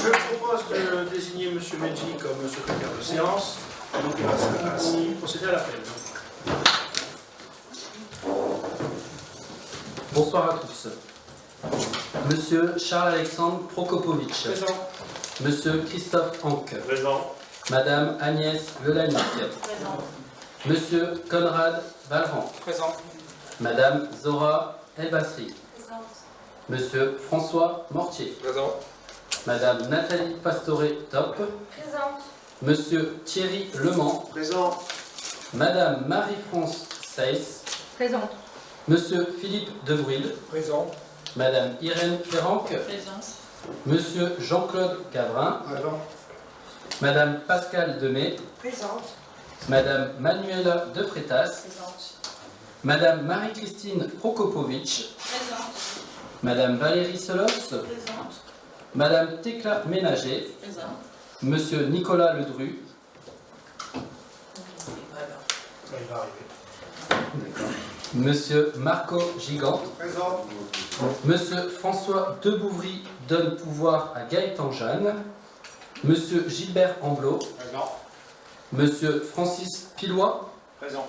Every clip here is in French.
Je propose de désigner M. Medji comme secrétaire de séance. Donc il va ainsi procéder à l'appel. Bonsoir à tous. Monsieur Charles-Alexandre Prokopovitch. Présent. Monsieur Christophe Anque. Présent. Madame Agnès Lelanic. Présent. Monsieur Conrad Valran. Présent. Madame Zora Elbasri. Présente. Monsieur François Mortier. Présent. Madame Nathalie Pastore-Top. Présente. Monsieur Thierry Lemans. Présent. Madame Marie-France Seyss. Présente. Monsieur Philippe Debril. Présent. Madame Irène Ferranque. Présente. Monsieur Jean-Claude Gavrin. Présent. Madame Pascale Demey. Présente. Madame Manuela De Freitas. Présente. Madame Marie-Christine Prokopovitch. Présente. Madame Valérie Solos. Présente. Madame Tecla Ménager. Présente. Monsieur Nicolas Ledru. Il va arriver. Monsieur Marco Gigant. Présent. Monsieur François Debouvry donne pouvoir à Gaëtan Jeanne. Monsieur Gilbert Amblot. Présent. Monsieur Francis Pilois. Présent.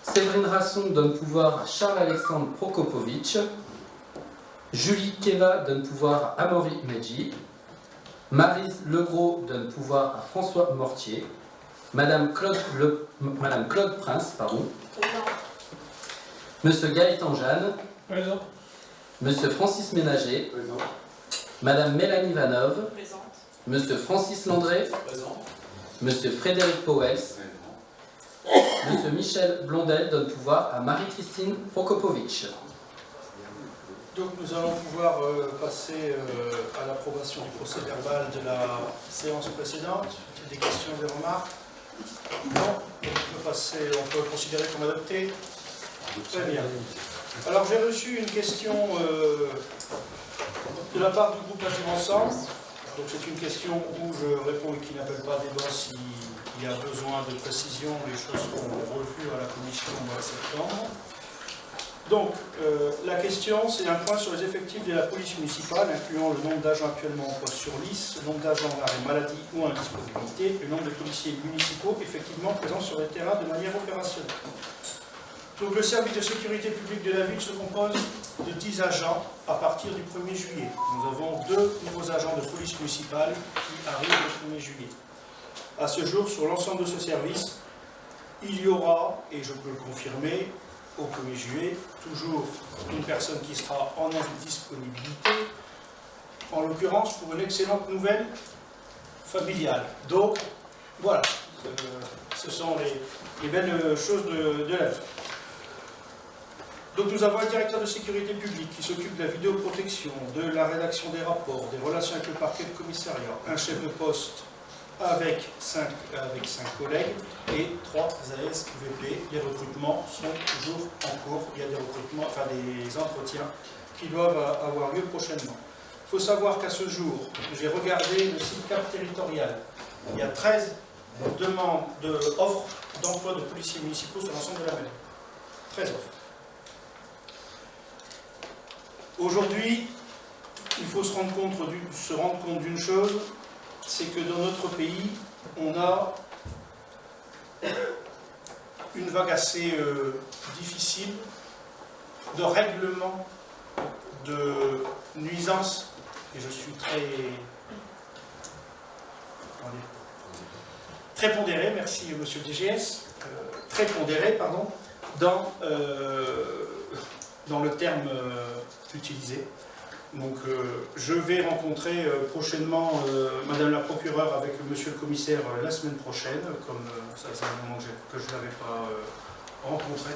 Séverine Rasson donne pouvoir à Charles-Alexandre Prokopovitch. Julie Keva donne pouvoir à Amaury Medji. Maryse Legros donne pouvoir à François Mortier. Madame Claude Prince, pardon. Présente. Monsieur Gaëtan Jeanne. Présent. Monsieur Francis Ménager. Présent. Madame Mélanie Vanov. Présente. Monsieur Francis Landré. Présent. Monsieur Frédéric Powels. Monsieur Michel Blondel donne pouvoir à Marie-Christine Prokopovitch. Donc nous allons pouvoir passer à l'approbation du procès verbal de la séance précédente. Il y a des questions, des remarques? Non. On peut le considérer comme adopté. Très bien. Alors j'ai reçu une question de la part du groupe Agir Ensemble. Donc c'est une question où je réponds et qui n'appelle pas débat s'il y a besoin de précision. Les choses seront revues à la commission au mois de septembre. Donc, la question, c'est un point sur les effectifs de la police municipale, incluant le nombre d'agents actuellement en poste sur liste, le nombre d'agents en arrêt maladie ou indisponibilité, le nombre de policiers municipaux effectivement présents sur le terrain de manière opérationnelle. Donc, le service de sécurité publique de la ville se compose de 10 agents à partir du 1er juillet. Nous avons 2 nouveaux agents de police municipale qui arrivent le 1er juillet. À ce jour, sur l'ensemble de ce service, il y aura, et je peux le confirmer, au 1er juillet, toujours une personne qui sera en indisponibilité, en l'occurrence pour une excellente nouvelle familiale. Donc, voilà, ce sont les belles choses de la vie. Donc nous avons un directeur de sécurité publique qui s'occupe de la vidéoprotection, de la rédaction des rapports, des relations avec le parquet de commissariat, un chef de poste avec 5 collègues et 3 ASVP. Les recrutements sont toujours en cours. Il y a des recrutements, enfin des entretiens qui doivent avoir lieu prochainement. Il faut savoir qu'à ce jour, j'ai regardé le site Cap Territorial. Il y a 13 demandes offres d'emploi de policiers municipaux sur l'ensemble de la mêlée. 13 offres. Aujourd'hui, il faut se rendre compte d'une chose, c'est que dans notre pays, on a une vague assez difficile de règlement de nuisances, et je suis très pondéré, merci monsieur DGS, très pondéré, pardon, dans le terme utilisé. Donc je vais rencontrer prochainement Madame la procureure avec Monsieur le commissaire la semaine prochaine, comme ça c'est un moment que je ne l'avais pas rencontré.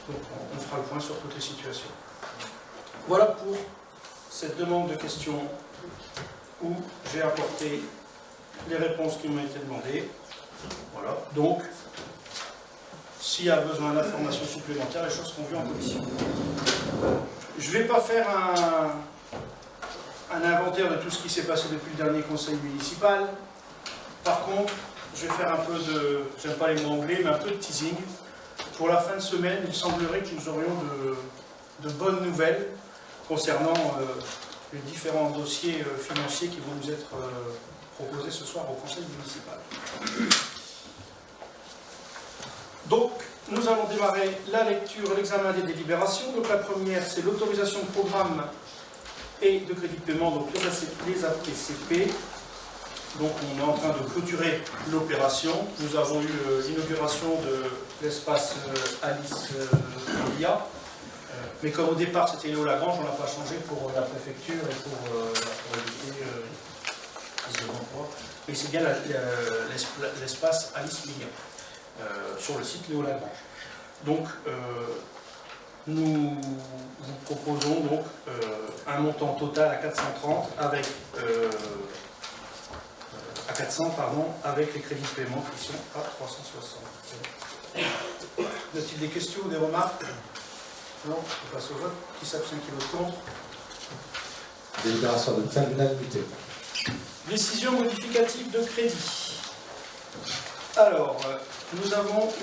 Donc on fera le point sur toutes les situations. Voilà pour cette demande de questions où j'ai apporté les réponses qui m'ont été demandées. Voilà, donc s'il y a besoin d'informations supplémentaires, les choses seront vues en commission. Je ne vais pas faire un inventaire de tout ce qui s'est passé depuis le dernier conseil municipal. Par contre, je vais faire un peu de, j'aime pas les mots anglais, mais un peu de teasing. Pour la fin de semaine, il semblerait que nous aurions de bonnes nouvelles concernant les différents dossiers financiers qui vont nous être proposés ce soir au conseil municipal. Donc, nous allons démarrer la lecture et l'examen des délibérations. Donc, la première, c'est l'autorisation de programme et de crédit de paiement, donc les APCP. Donc, on est en train de clôturer l'opération. Nous avons eu l'inauguration de l'espace Alice Media. Mais comme au départ c'était Léo Lagrange, on ne l'a pas changé pour la préfecture et pour éviter les emplois. Mais c'est bien l'espace Alice Media sur le site Léo Lagrange. Donc, nous vous proposons donc un montant total à 430 avec à 400 pardon, avec les crédits de paiement qui sont à 360. Y a-t-il des questions ou des remarques? Non, on passe au vote. Qui s'abstient, qui vote contre? Délibération adoptée à l'unanimité. Décision modificative de crédit. Alors, nous avons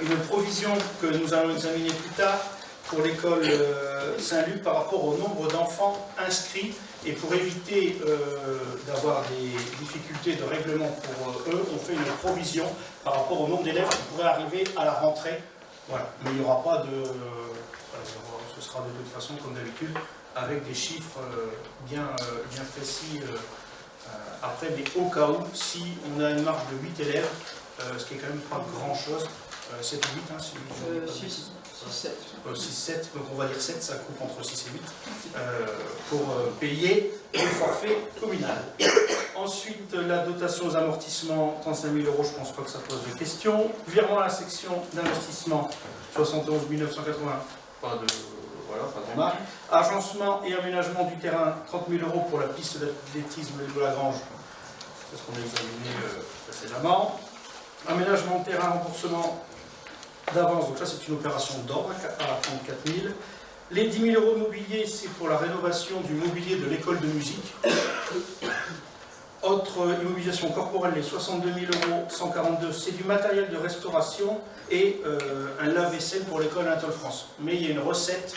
une provision que nous allons examiner plus tard pour l'école Saint-Luc par rapport au nombre d'enfants inscrits, et pour éviter d'avoir des difficultés de règlement pour eux, on fait une provision par rapport au nombre d'élèves qui pourraient arriver à la rentrée. Voilà. Mais il n'y aura pas de... ce sera de toute façon comme d'habitude avec des chiffres bien précis après, mais au cas où, si on a une marge de 8 élèves, ce qui est quand même pas grand chose, 7 ou 8, hein, 6-7, donc on va dire 7, ça coupe entre 6 et 8, pour payer le forfait communal. Ensuite, la dotation aux amortissements, 35 000 €, je ne pense pas que ça pose de questions. Virement à la section d'investissement, 71 980, pas de remarque. Agencement et aménagement du terrain, 30 000 € pour la piste d'athlétisme de Lagrange, c'est ce qu'on a examiné précédemment. Aménagement de terrain, remboursement d'avance, donc ça c'est une opération d'ordre à 34 000. Les 10 000 € de mobilier, c'est pour la rénovation du mobilier de l'école de musique. Autre immobilisation corporelle, les 62 142 €, c'est du matériel de restauration et un lave-vaisselle pour l'école Anatole France. Mais il y a une recette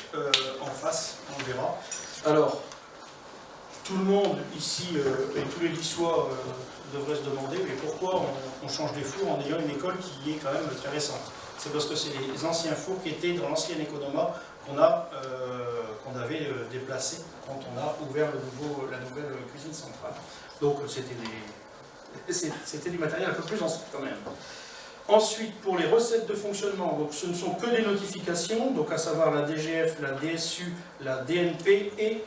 en face, on verra. Alors, tout le monde ici et tous les Lissois devraient se demander mais pourquoi on change des fours en ayant une école qui est quand même très récente. C'est parce que c'est les anciens fours qui étaient dans l'ancienne Economa qu'on avait déplacés quand on a ouvert la nouvelle cuisine centrale. Donc c'était du matériel un peu plus ancien quand même. Ensuite, pour les recettes de fonctionnement, donc ce ne sont que des notifications, donc à savoir la DGF, la DSU, la DNP et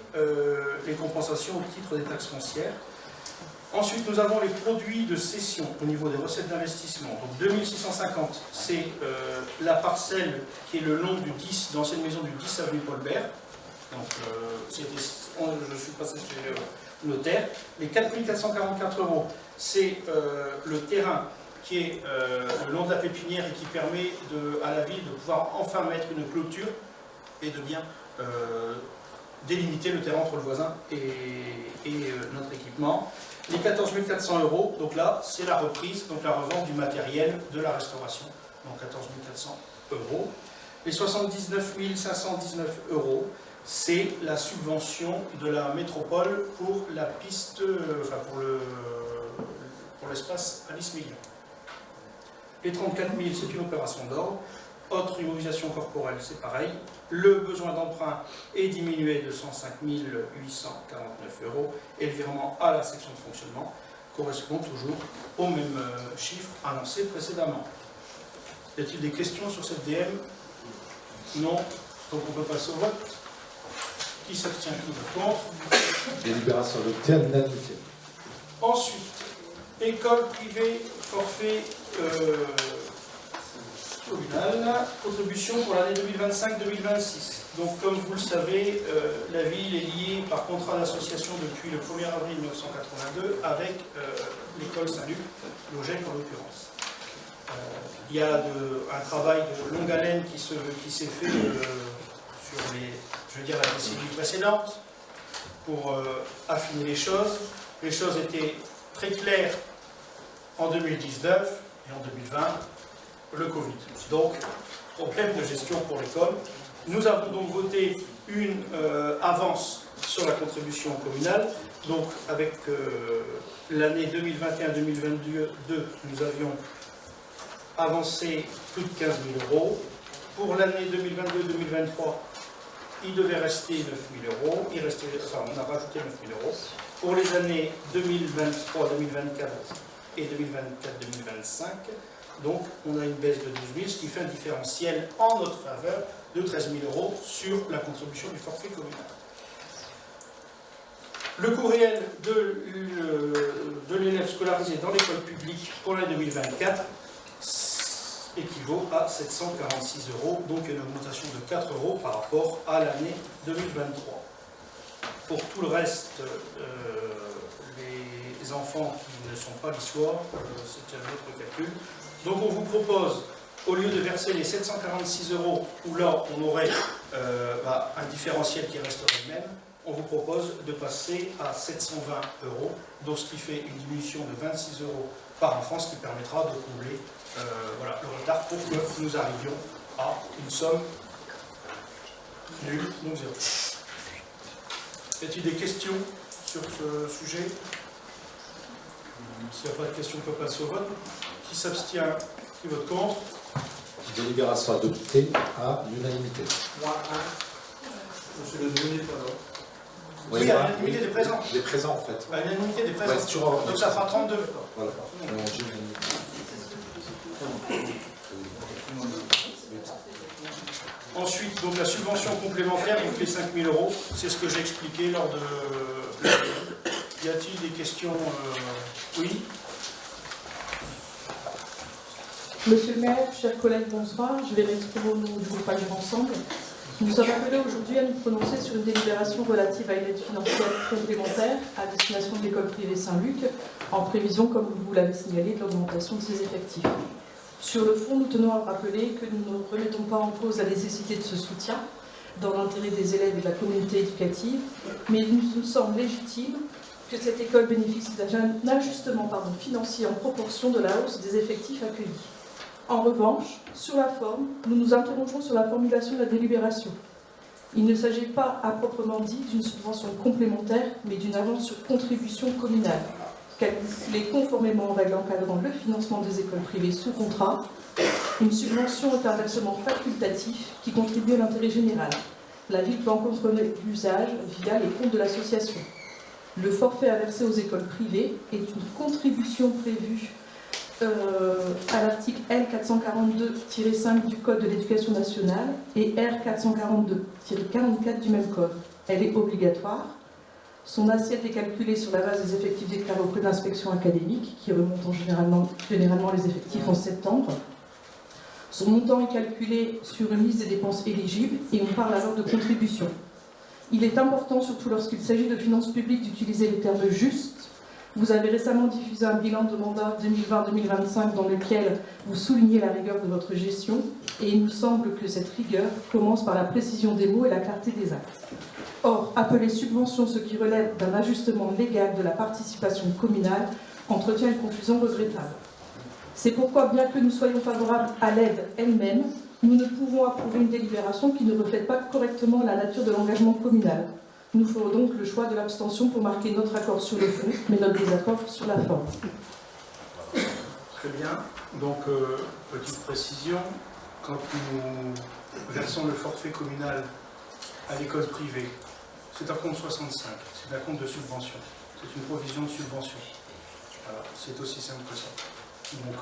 les compensations au titre des taxes foncières. Ensuite, nous avons les produits de cession au niveau des recettes d'investissement. Donc 2650, c'est la parcelle qui est le long du 10, d'ancienne maison du 10 avenue Paul Bert. Donc je suis passé chez le notaire. Les 4444 €, c'est le terrain qui est le long de la pépinière et qui permet à la ville de pouvoir enfin mettre une clôture et de bien délimiter le terrain entre le voisin et notre équipement. Les 14 400 €, donc là, c'est la reprise, donc la revente du matériel de la restauration, donc 14 400 €. Les 79 519 €, c'est la subvention de la métropole pour la piste, pour l'espace Alice Million. Les 34 000, c'est une opération d'ordre. Autre immobilisation corporelle, c'est pareil. Le besoin d'emprunt est diminué de 105 849 € et le virement à la section de fonctionnement correspond toujours au même chiffre annoncé précédemment. Y a-t-il des questions sur cette DM? Non. Donc on peut passer au vote. Qui s'abstient, qui vote contre? Délibération adoptée à l'unanimité. Ensuite, école privée, forfait communal, contribution pour l'année 2025-2026. Donc, comme vous le savez, la ville est liée par contrat d'association depuis le 1er avril 1982 avec l'école Saint-Luc, l'OGEC en l'occurrence. Il y a un travail de longue haleine qui s'est fait sur la décennie précédente pour affiner les choses. Les choses étaient très claires en 2019 et en 2020. Le Covid. Donc, problème de gestion pour l'école, Nous avons donc voté une avance sur la contribution communale. Donc avec l'année 2021-2022, nous avions avancé plus de 15 000 €. Pour l'année 2022-2023, il devait rester 9 000 €. On a rajouté 9 000 €. Pour les années 2023-2024 et 2024-2025, donc on a une baisse de 12 000, ce qui fait un différentiel en notre faveur de 13 000 € sur la contribution du forfait communal. Le coût réel de l'élève scolarisé dans l'école publique pour l'année 2024 équivaut à 746 €, donc une augmentation de 4 € par rapport à l'année 2023. Pour tout le reste, les enfants qui ne sont pas lycéens, c'est un autre calcul. Donc on vous propose, au lieu de verser les 746 €, où là on aurait un différentiel qui resterait le même, on vous propose de passer à 720 €, donc ce qui fait une diminution de 26 € par enfant, ce qui permettra de combler le retard pour que nous arrivions à une somme nulle, donc zéro. Y a-t-il des questions sur ce sujet? S'il n'y a pas de questions, on peut passer au vote. Qui s'abstient? Qui vote contre? Délibération adoptée à l'unanimité. Monsieur le délégué, alors. Oui, Oui, à l'unanimité des présents. Des présents, en fait. À l'unanimité des présents. Ouais, c'est toujours- Donc ça fera 32. Voilà. On dit l'unanimité. Ensuite, donc la subvention complémentaire, donc les 5 000 €, c'est ce que j'ai expliqué lors de... Y a-t-il des questions? Oui. Monsieur le maire, chers collègues, bonsoir. Je vais m'exprimer au nom du groupe Agir Ensemble. Nous sommes appelés aujourd'hui à nous prononcer sur une délibération relative à une aide financière complémentaire à destination de l'école privée Saint-Luc, en prévision, comme vous l'avez signalé, de l'augmentation de ses effectifs. Sur le fond, nous tenons à rappeler que nous ne remettons pas en cause la nécessité de ce soutien dans l'intérêt des élèves et de la communauté éducative, mais il nous semble légitime que cette école bénéficie d'un ajustement financier en proportion de la hausse des effectifs accueillis. En revanche, sur la forme, nous nous interrogeons sur la formulation de la délibération. Il ne s'agit pas, à proprement dit, d'une subvention complémentaire, mais d'une avance sur contribution communale, calculée conformément aux règles encadrant le financement des écoles privées sous contrat. Une subvention est un versement facultatif qui contribue à l'intérêt général. La ville peut en contrôler l'usage via les comptes de l'association. Le forfait à verser aux écoles privées est une contribution prévue à l'article L 442-5 du Code de l'éducation nationale et R 442-44 du même code. Elle est obligatoire. Son assiette est calculée sur la base des effectifs déclarés auprès de l'inspection académique, qui remontent généralement les effectifs en septembre. Son montant est calculé sur une liste des dépenses éligibles et on parle alors de contribution. Il est important, surtout lorsqu'il s'agit de finances publiques, d'utiliser les termes justes. Vous avez récemment diffusé un bilan de mandat 2020-2025 dans lequel vous soulignez la rigueur de votre gestion et il nous semble que cette rigueur commence par la précision des mots et la clarté des actes. Or, appeler subvention ce qui relève d'un ajustement légal de la participation communale entretient une confusion regrettable. C'est pourquoi, bien que nous soyons favorables à l'aide elle-même, nous ne pouvons approuver une délibération qui ne reflète pas correctement la nature de l'engagement communal. Nous ferons donc le choix de l'abstention pour marquer notre accord sur le fond, mais notre désaccord sur la forme. Très bien. Donc, petite précision, quand nous versons le forfait communal à l'école privée, c'est un compte 65, c'est un compte de subvention, c'est une provision de subvention. Voilà, c'est aussi simple que ça. Donc,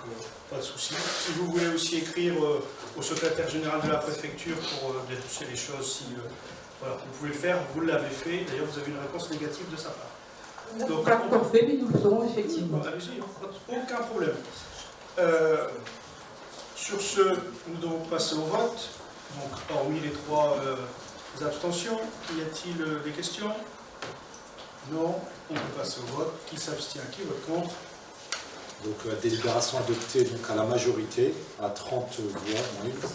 pas de souci. Si vous voulez aussi écrire au secrétaire général de la préfecture pour dénoncer les choses, si voilà, vous pouvez le faire, vous l'avez fait, d'ailleurs vous avez une réponse négative de sa part. Donc, pas encore fait, mais nous le ferons effectivement. Allez-y, aucun problème. Sur ce, nous devons passer au vote. Donc, hormis les trois abstentions, y a-t-il des questions? Non, on peut passer au vote. Qui s'abstient? Qui vote contre? Donc la délibération adoptée donc, à la majorité, à 30 voix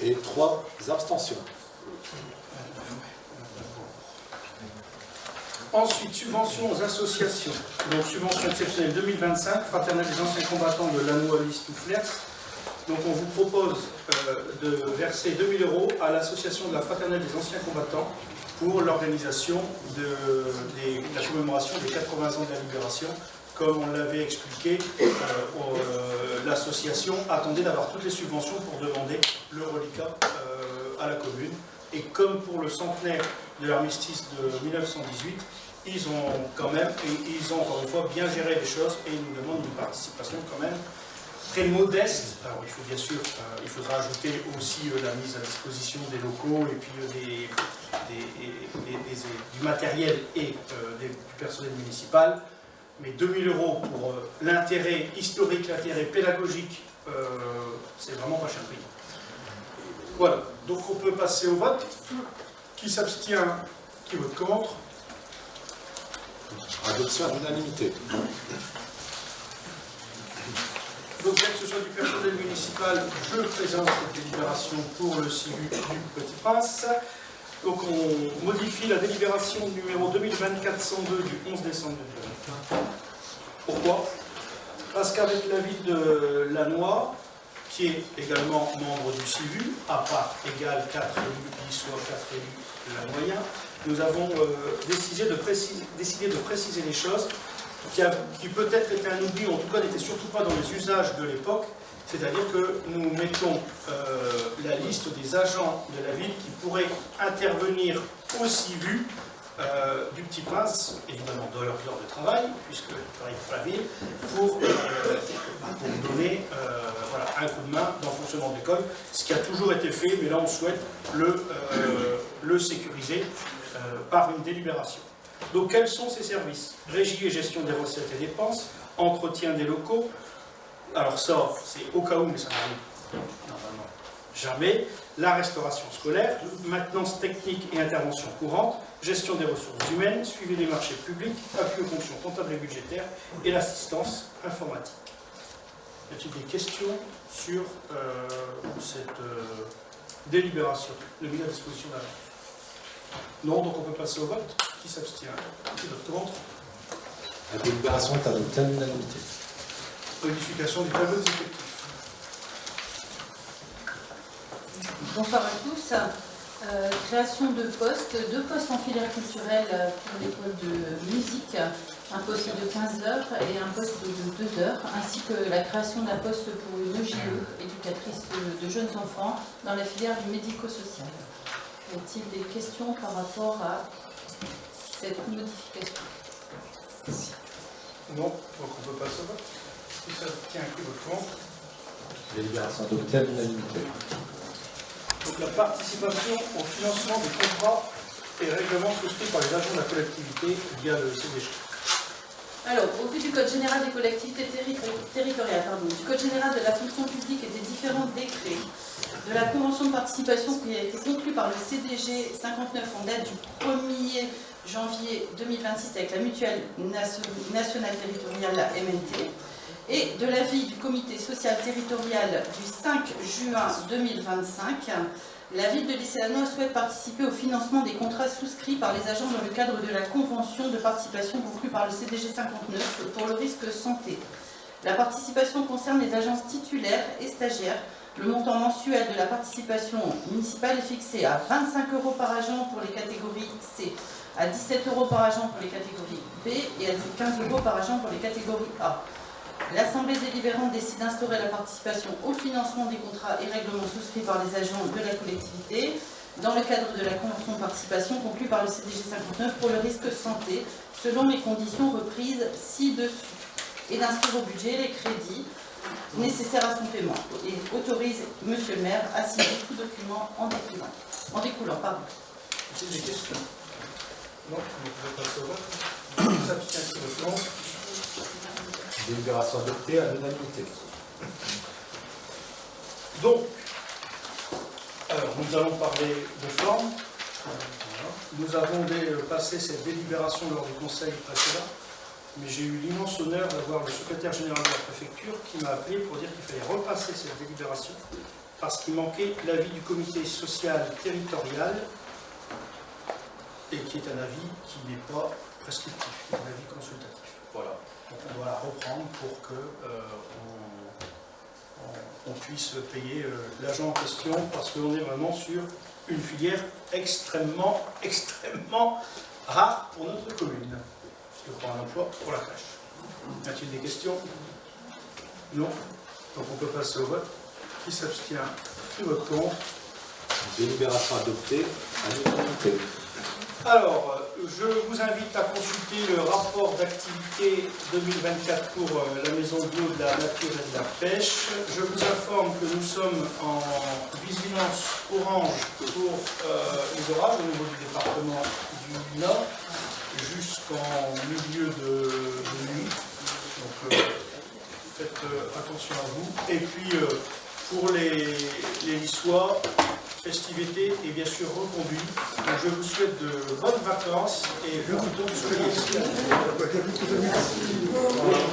et 3 abstentions. Ensuite, subvention aux associations. Donc, subvention exceptionnelle 2025, fraternelle des anciens combattants de l'Anoua Listouflers. Donc on vous propose de verser 2 000 € à l'association de la Fraternelle des Anciens Combattants pour l'organisation de la commémoration des 80 ans de la Libération. Comme on l'avait expliqué, l'association attendait d'avoir toutes les subventions pour demander le reliquat à la commune. Et comme pour le centenaire de l'armistice de 1918, ils ont quand même, et ils ont encore une fois bien géré les choses et ils nous demandent une participation quand même très modeste. Alors il faut bien sûr, il faudra ajouter aussi la mise à disposition des locaux et puis du matériel et du personnel municipal. Mais 2 000 € pour l'intérêt historique, l'intérêt pédagogique, c'est vraiment pas cher payé. Voilà, donc on peut passer au vote. Qui s'abstient, qui vote contre? Adoption à l'unanimité. Donc, bien que ce soit du personnel municipal, je présente cette délibération pour le CIVU du Petit Prince. Donc, on modifie la délibération numéro 2024-102 du 11 décembre 2020. Pourquoi? Parce qu'avec l'avis de Lannoy, qui est également membre du CIVU, à part égale 4 élus, soit 4 élus lannoyens, nous avons décidé de préciser les choses qui peut-être était un oubli, ou en tout cas n'était surtout pas dans les usages de l'époque, c'est-à-dire que nous mettons la liste des agents de la ville qui pourraient intervenir au CIVU du Petit Prince, évidemment dans leur heure de travail, puisqu'ils travaillent pour la ville, pour donner voilà, un coup de main dans le fonctionnement de l'école, ce qui a toujours été fait, mais là on souhaite le sécuriser par une délibération. Donc quels sont ces services? Régie et gestion des recettes et dépenses, entretien des locaux, alors ça c'est au cas où, mais ça n'arrive normalement jamais, la restauration scolaire, maintenance technique et intervention courante, gestion des ressources humaines, suivi des marchés publics, appui aux fonctions comptables et budgétaires et l'assistance informatique. Y a-t-il des questions sur cette délibération de mise à disposition de la loi? Non, donc on peut passer au vote. Qui s'abstient? Qui vote contre? La délibération est adoptée à l'unanimité. Modification du tableau des effectifs. Bonsoir à tous. Création de postes, 2 postes en filière culturelle pour l'école de musique, un poste de 15 heures et un poste de 2 heures, ainsi que la création d'un poste pour une EJE, éducatrice de jeunes enfants, dans la filière du médico-social. Y a-t-il des questions par rapport à cette modification? Non, donc on peut passer au vote. Qui s'abstient? Qui vote contre? Délibération adoptée à l'unanimité. Donc la participation au financement des contrats et règlements souscrits par les agents de la collectivité via le CDG. Alors, au vu du Code général des collectivités territoriales, du Code général de la fonction publique et des différents décrets, de la convention de participation qui a été conclue par le CDG 59 en date du 1er janvier 2026 avec la mutuelle nationale territoriale, la MNT, et de l'avis du comité social territorial du 5 juin 2025, la ville de Lycée-Lannoy souhaite participer au financement des contrats souscrits par les agents dans le cadre de la convention de participation conclue par le CDG 59 pour le risque santé. La participation concerne les agences titulaires et stagiaires. Le montant mensuel de la participation municipale est fixé à 25 € par agent pour les catégories C, à 17 € par agent pour les catégories B et à 15 € par agent pour les catégories A. L'Assemblée délibérante décide d'instaurer la participation au financement des contrats et règlements souscrits par les agents de la collectivité dans le cadre de la convention de participation conclue par le CDG 59 pour le risque santé, selon les conditions reprises ci-dessus, et d'inscrire au budget les crédits nécessaires à son paiement et autorise Monsieur le maire à signer tout document en découlant. Des questions? Non, on peut passer au vote. Qui s'abstient? Qui vote contre? Délibération adoptée à l'unanimité. Donc, alors nous allons parler de forme. Nous avons passé cette délibération lors du conseil précédent, mais j'ai eu l'immense honneur d'avoir le secrétaire général de la préfecture qui m'a appelé pour dire qu'il fallait repasser cette délibération parce qu'il manquait l'avis du comité social territorial et qui est un avis qui n'est pas prescriptif, un avis consultatif. Voilà. Donc on doit la reprendre pour que on puisse payer l'agent en question, parce qu'on est vraiment sur une filière extrêmement rare pour notre commune. Je prends un emploi pour la crèche. Y a-t-il des questions? Non. Donc on peut passer au vote. Qui s'abstient? Qui vote contre? Délibération adoptée à l'unanimité. Alors, je vous invite à consulter le rapport d'activité 2024 pour la Maison bio de la nature et de la pêche. Je vous informe que nous sommes en vigilance orange pour les orages au niveau du département du Nord jusqu'en milieu de nuit. Donc, faites attention à vous. Et puis, pour les Lissois, festivité est bien sûr reconduit. Donc je vous souhaite de bonnes vacances et je vous donne ce que